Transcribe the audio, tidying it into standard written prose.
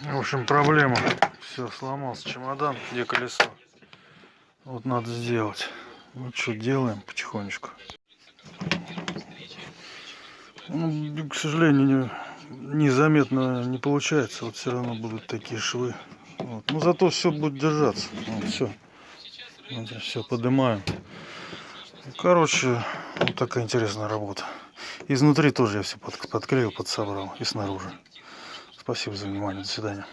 В общем, проблема. Все, сломался чемодан, где колесо. Вот надо сделать. Ну что, делаем потихонечку. Ну, к сожалению, незаметно не получается. Вот все равно будут такие швы. Вот. Но зато все будет держаться. Вот, все. Вот, все поднимаем. Короче, вот такая интересная работа. Изнутри тоже я все подклеил, подсобрал. И снаружи. Спасибо за внимание. До свидания.